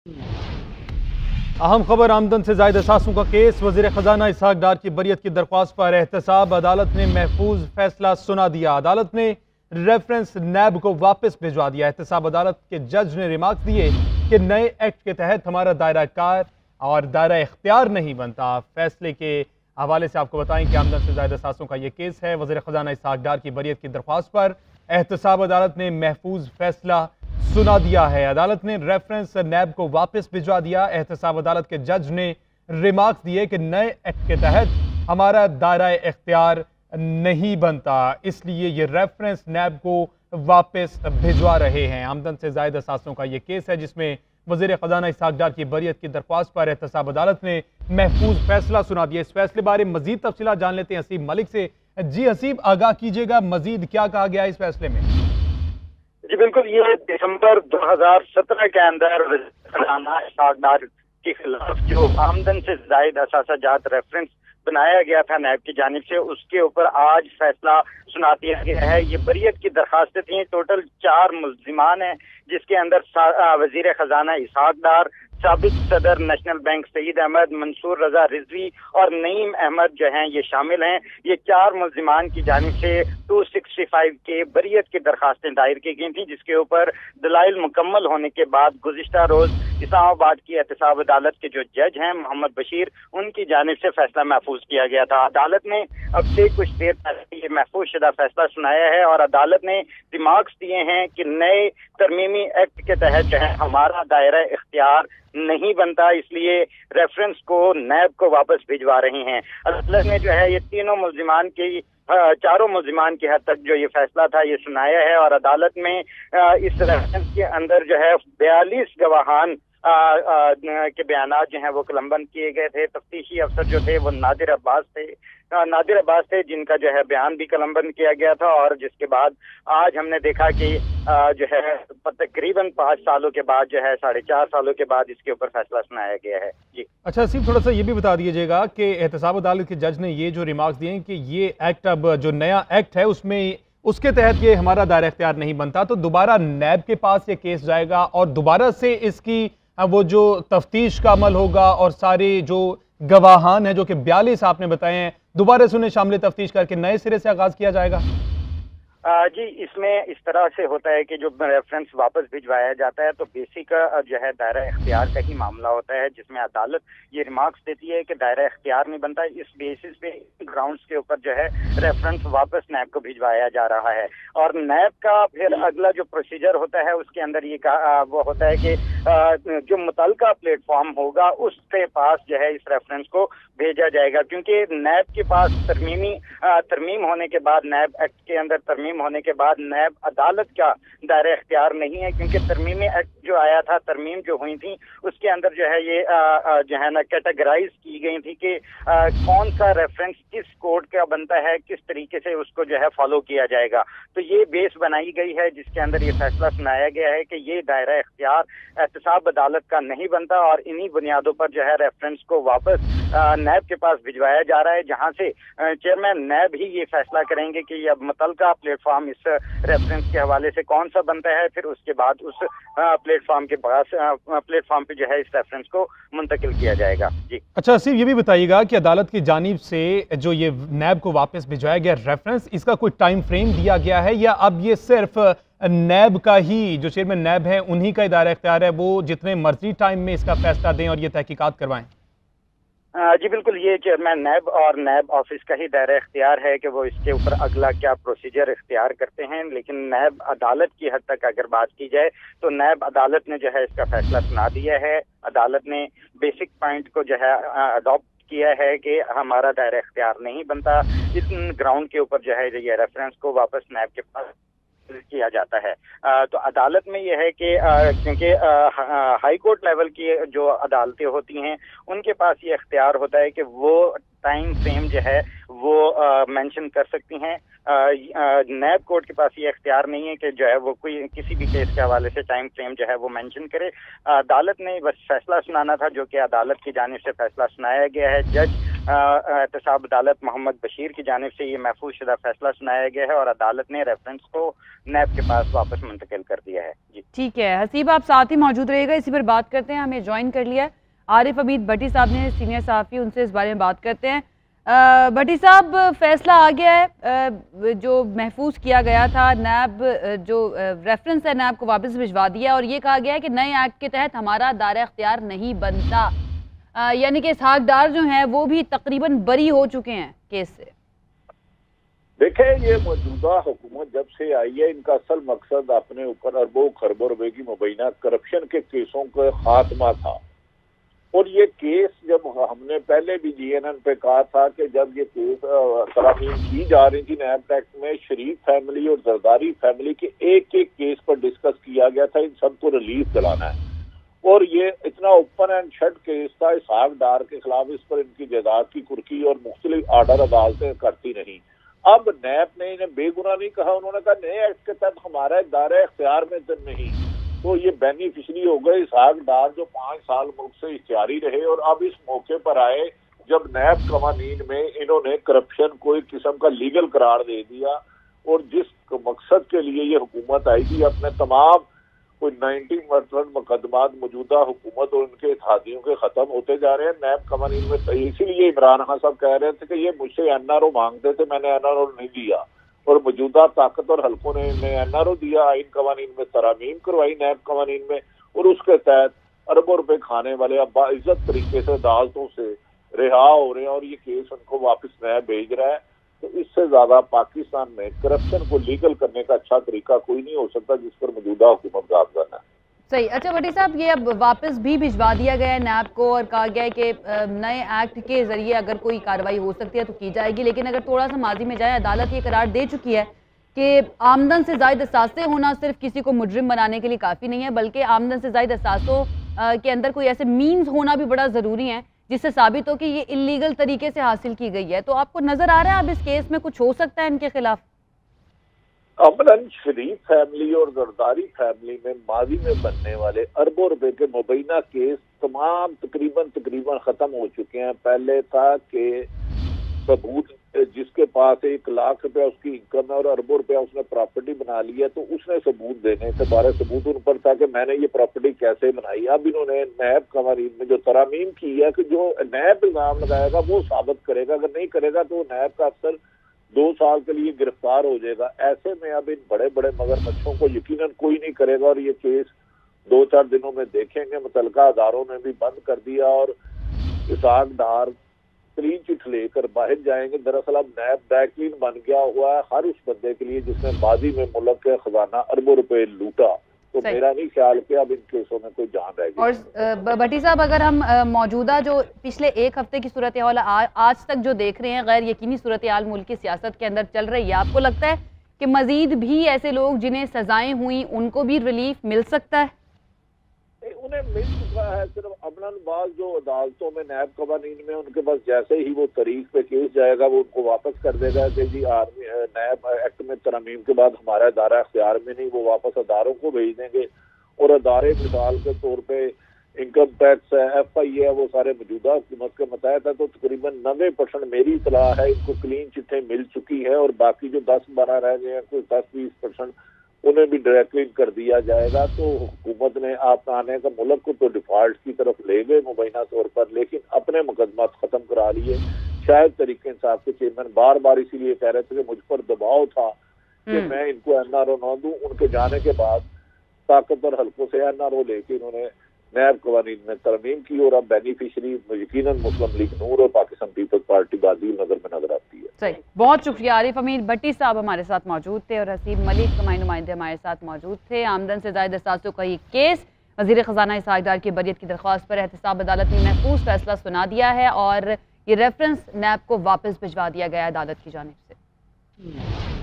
अहम खबर आमदन से जायद असासों का केस। वजीर खजाना इसहाक डार की बरियत की दरख्वास्त पर एहतसाब अदालत ने महफूज फैसला सुना दिया। अदालत ने रेफरेंस नैब को वापस भिजवा दिया। एहतसाब अदालत के जज ने रिमार्क्स दिए कि नए एक्ट के तहत हमारा दायरा कार और दायरा इख्तियार नहीं बनता। फैसले के हवाले से आपको बताएं कि आमदन से जायद असासों का यह केस है। वजीर खजाना इसहाक डार की बरियत की दरख्वास्त पर एहतसाब अदालत ने महफूज फैसला सुना दिया है। अदालत ने रेफरेंस नैब को वापस भिजवा दिया। एहतसाब अदालत के जज ने रिमार्क्स दिए कि नए एक्ट के तहत हमारा दायरा इख्तियार नहीं बनता, इसलिए ये रेफरेंस नैब को वापस भिजवा रहे हैं। आमदन से जायद असासों का ये केस है जिसमें वजीर खजाना इसहाक डार की बरियत की दरख्वास्त पर एहतसाब अदालत ने महफूज फैसला सुना दिया। इस फैसले बारे मजीद तफसीलात जान लेते हैं हसीब मलिक से। जी हसीब, आगाह कीजिएगा, मजीद क्या कहा गया इस फैसले में? जी बिल्कुल, ये दिसंबर 2017 के अंदर इसहाक डार के खिलाफ जो आमदन से जायद असासा जात रेफरेंस बनाया गया था नैब की जानिब से, उसके ऊपर आज फैसला सुना दिया गया है। ये बरियत की दरखास्तें थी, टोटल 4 मुल्जिमान हैं, जिसके अंदर वजीर खजाना इसहाक डार, साबिक सदर नेशनल बैंक सईद अहमद, मंसूर रजा रिजवी और नईम अहमद जो हैं ये शामिल हैं। ये 4 मुल्जिमान की जानिब से 265 के बरियत की दरखास्तें दायर की गई थी, जिसके ऊपर दलाइल मुकम्मल होने के बाद गुज़िश्ता रोज इस्लामाबाद की एहतसाब अदालत के जो जज हैं मोहम्मद बशीर, उनकी जानिब से फैसला महफूज किया गया था। अदालत ने अब से कुछ देर पहले ये महफूज शुदा फैसला सुनाया है और अदालत ने रिमार्क्स दिए हैं कि नए तरमीमी एक्ट के तहत जो है हमारा दायरा इख्तियार नहीं बनता, इसलिए रेफरेंस को नैब को वापस भिजवा रही हैं। अदालत ने जो है ये चारों मुल्जिमान की हद तक जो ये फैसला था ये सुनाया है और अदालत में इस रेफरेंस के अंदर जो है 42 गवाहान के बयानात जो हैं वो कलमबंद किए गए थे। तफ्तीशी अफसर जो थे वो नादिर अब्बास थे, जिनका जो है बयान भी कलमबंद किया गया था। और जिसके बाद आज हमने देखा कि जो है तकरीबन 5 सालों के बाद जो है 4.5 सालों के बाद इसके ऊपर फैसला सुनाया गया है। जी अच्छा सिर्फ थोड़ा सा ये भी बता दीजिएगा कि एहतसाब अदालत के जज ने ये जो रिमार्क्स दिए हैं कि ये एक्ट, अब जो नया एक्ट है उसमें उसके तहत ये हमारा दायरा इख्तियार नहीं बनता, तो दोबारा नैब के पास ये केस जाएगा और दोबारा से इसकी वो जो तफ्तीश का अमल होगा और सारे जो गवाहान है जो कि 42 आपने बताए हैं, दोबारा से उन्हें शामिल तफ्तीश करके नए सिरे से आगाज किया जाएगा। जी, इसमें इस तरह से होता है कि जो रेफरेंस वापस भिजवाया जाता है तो बेसिक जो है दायरा इख्तियार का ही मामला होता है, जिसमें अदालत ये रिमार्क्स देती है कि दायरा इख्तियार नहीं बनता। इस बेसिस पे ग्राउंड्स के ऊपर जो है रेफरेंस वापस नैब को भिजवाया जा रहा है और नैब का फिर अगला जो प्रोसीजर होता है उसके अंदर ये वो होता है कि जो मुतलका प्लेटफॉर्म होगा उसके पास जो है इस रेफरेंस को भेजा जाएगा, क्योंकि नैब के पास तरमीम होने के बाद, नैब एक्ट के अंदर तरमीम होने के बाद नैब अदालत का दायरा इख्तियार नहीं है, क्योंकि तरमीमी एक्ट जो आया था, तरमीम जो हुई थी उसके अंदर जो है ये जो है ना कैटेगराइज की गई थी कि कौन सा रेफरेंस किस कोड का बनता है, किस तरीके से उसको जो है फॉलो किया जाएगा। तो ये बेस बनाई गई है जिसके अंदर ये फैसला सुनाया गया है कि ये दायरा इख्तियार एहतसाब अदालत का नहीं बनता और इन्हीं बुनियादों पर जो है रेफरेंस को वापस नैब के पास भिजवाया जा रहा है, जहां से चेयरमैन नैब ही ये फैसला करेंगे कि अब मुतलका प्लेटफॉर्म इस रेफरेंस के हवाले से कौन सा बनता है, फिर उसके बाद उस प्लेटफॉर्म पे जो है इस रेफरेंस को मुंतकिल किया जाएगा। जी अच्छा सिर्फ ये भी बताइएगा कि अदालत की जानिब से जो ये नैब को वापस भिजवाया गया रेफरेंस, इसका कोई टाइम फ्रेम दिया गया है या अब ये सिर्फ नैब का ही, जो चेयरमैन नैब है उन्हीं का दायरा इख्तियार है, वो जितने मर्जी टाइम में इसका फैसला दें और ये तहकीकात करवाएं? जी बिल्कुल, ये चेयरमैन नैब और नैब ऑफिस का ही दायरा इख्तियार है कि वो इसके ऊपर अगला क्या प्रोसीजर इख्तियार करते हैं। लेकिन नैब अदालत की हद तक अगर बात की जाए तो नैब अदालत ने जो है इसका फैसला सुना दिया है। अदालत ने बेसिक पॉइंट को जो है अडॉप्ट किया है कि हमारा दायरा इख्तियार नहीं बनता। इस ग्राउंड के ऊपर जो है ये रेफरेंस को वापस नैब के पास किया जाता है। तो अदालत में यह है कि क्योंकि हाई कोर्ट लेवल की जो अदालतें होती हैं उनके पास ये इख्तियार होता है कि वो टाइम फ्रेम जो है वो मेंशन कर सकती हैं। नैब कोर्ट के पास ये इख्तियार नहीं है कि जो है वो कोई किसी भी केस के हवाले से टाइम फ्रेम जो है वो मेंशन करे। अदालत ने बस फैसला सुनाना था, जो कि अदालत की जानिब से फैसला सुनाया गया है। जज एहतसाब अदालत मोहम्मद बशीर की जानिब से ये महफूज शुदा फैसला सुनाया गया है और अदालत ने रेफरेंस को नैब के पास वापस मुंतकिल कर दिया है। जी ठीक है हसीब, आप साथ ही मौजूद रहिएगा, इसी पर बात करते हैं। हमें ज्वाइन कर लिया आरिफ हमीद भट्टी साहब ने, सीनियर सहाफ़ी, उनसे इस बारे में बात करते हैं। भट्टी साहब, फैसला आ गया है, जो महफूज किया गया था नैब, जो रेफरेंस है नैब को वापस भिजवा दिया और ये कहा गया है कि नए एक्ट के तहत हमारा दायरा इख्तियार नहीं बनता, यानी कि इसहाक डार जो हैं वो भी तकरीबन बरी हो चुके हैं केस से। देखें, ये मौजूदा हुकूमत जब से आई है, इनका असल मकसद अपने ऊपर अरबों खरबों रुपए की मुबैना करप्शन के केसों का खात्मा था। और ये केस जब हमने पहले भी GNN पे कहा था कि जब ये केस तरामीम की जा रही थी नैब एक्ट में, शरीफ फैमिली और जरदारी फैमिली के एक एक केस पर डिस्कस किया गया था, इन सबको रिलीफ दिलाना है। और ये इतना ओपन एंड शट केस था इसहाक डार के खिलाफ, इस पर इनकी जायदाद की कुर्की और मुख्तलिफ आर्डर अदालतें करती नहीं। अब नैब ने इन्हें बेगुनाह नहीं कहा, उन्होंने कहा नए एक्ट के तहत हमारा दायरा इख्तियार में तो नहीं, तो ये बेनिफिशरी हो गए इसहाक डार जो 5 साल मुल्क से इख्तियारी रहे। और अब इस मौके पर आए जब नैब कवानीन में इन्होंने करप्शन को एक किस्म का लीगल करार दे दिया, और जिस मकसद के लिए ये हुकूमत आई थी, अपने तमाम कोई 90% मुकदमात मौजूदा हुकूमत और उनके इत्तेहादियों के खत्म होते जा रहे हैं नैब कवानीन में। इसीलिए इमरान खान साहब कह रहे थे कि ये मुझसे NRO मांगते थे, मैंने NRO नहीं दिया, और मौजूदा ताकत और हल्कों ने NRO दिया, आइन कवानीन में तरामीम करवाई नैब कवानीन में, और उसके तहत अरबों रुपए खाने वाले अब बाइज्जत तरीके से अदालतों से रिहा हो रहे हैं, और ये केस उनको वापस नैब भेज रहा है। तो इससे ज्यादा पाकिस्तान में करप्शन को लीगल करने का अच्छा तरीका कोई नहीं हो सकता जिस पर मौजूदा हुकूमत गामज़न है। सही। अच्छा भट्टी साहब, ये अब वापस भी भिजवा दिया गया है नैब को और कहा गया है कि नए एक्ट के जरिए अगर कोई कार्रवाई हो सकती है तो की जाएगी, लेकिन अगर थोड़ा सा माजी में जाए, अदालत ये करार दे चुकी है कि आमदन से ज़ायद असासे होना सिर्फ किसी को मुजरिम बनाने के लिए काफ़ी नहीं है, बल्कि आमदन से ज़ायद असासों के अंदर कोई ऐसे मीन्स होना भी बड़ा ज़रूरी है जिससे साबित हो कि ये इलीगल तरीके से हासिल की गई है। तो आपको नजर आ रहा है अब इस केस में कुछ हो सकता है इनके खिलाफ? अमलन शरीफ फैमिली और जरदारी फैमिली में माजी में बनने वाले अरबों रुपए के मुबैना केस तमाम तकरीबन खत्म हो चुके हैं। पहले था कि सबूत जिसके पास 1 लाख रुपया उसकी इनकम है और अरबों रुपया उसने प्रॉपर्टी बना ली है, तो उसने सबूत देने थे, 12 सबूत उन पर था कि मैंने ये प्रॉपर्टी कैसे बनाई। अब इन्होंने नैब कवानीन में जो तरामीम की है कि जो नैब इल्जाम लगाएगा वो साबित करेगा, अगर नहीं करेगा तो नैब का अफसर 2 साल के लिए गिरफ्तार हो जाएगा। ऐसे में अब इन बड़े बड़े मगरमच्छों को यकीनन कोई नहीं करेगा और ये केस 2-4 दिनों में देखेंगे। मुतलका अदारों ने भी बंद कर दिया और इसहाक डार क्लीन चिट लेकर बाहर जाएंगे। दरअसल अब नैब बैकलीन बन गया हुआ है हर उस बंदे के लिए जिसने माजी में मुल्क के खजाना अरबों रुपए लूटा। तो मेरा नहीं ख्याल कि अब इन केसों में कोई जान रहेगी। और भट्टी साहब, अगर हम मौजूदा जो पिछले 1 हफ्ते की सूरत हाल आज तक जो देख रहे हैं, गैर यकीनी सूरत हाल मुल्क की सियासत के अंदर चल रही है, आपको लगता है कि मजीद भी ऐसे लोग जिन्हें सजाएं हुई उनको भी रिलीफ मिल सकता है? उन्हें मिल चुका है। सिर्फ अमलानबाज जो अदालतों में नैब कवानीन में उनके पास जैसे ही वो तारीख पे केस जाएगा वो उनको वापस कर देगा कि जी आर्मी नैब एक्ट में तरमीम के बाद हमारा दायरा इख्तियार में नहीं, वो वापस अदारों को भेज देंगे। और अदारे मिसाल के तौर पे इनकम टैक्स है, FI है, वो सारे मौजूदा हुकूमत के मतहत है। तो तकरीबन 90% मेरी इतलाह है इनको क्लीन चिट्ठें मिल चुकी है और बाकी जो 10-12 रह गए हैं, कोई 10-20% उन्हें भी डायरेक्टली कर दिया जाएगा। तो हुकूमत ने आप आने का मुल्क को तो डिफॉल्ट की तरफ ले गए मुबैना तौर पर, लेकिन अपने मुकदमात खत्म करा लिए। शायद तरीके इंसाफ के चेयरमैन बार बार इसीलिए कह रहे थे कि मुझ पर दबाव था कि मैं इनको NRO न दूं। उनके जाने के बाद ताकतवर हल्कों से NRO लेके इन्होंने नैब कवानीन में तरमीम की और अब बेनिफिशरी यकीनन मुस्लिम लीग नूर और पाकिस्तान पीपल्स पार्टी बाजी नजर में नजर आती है। सही, बहुत शुक्रिया। आरिफ हमीद भट्टी साहब हमारे साथ मौजूद थे और हसीब मलिक कमाई नुमाइंदे हमारे साथ मौजूद थे। आमदन से ज़ायद असासों का ये केस, वज़ीर ख़जाना इसहाक डार की बरियत की दरख्वास्त पर एहतसाब अदालत ने महफूज फैसला सुना दिया है और ये रेफरेंस नैब को वापस भिजवा दिया गया है अदालत की जानिब से।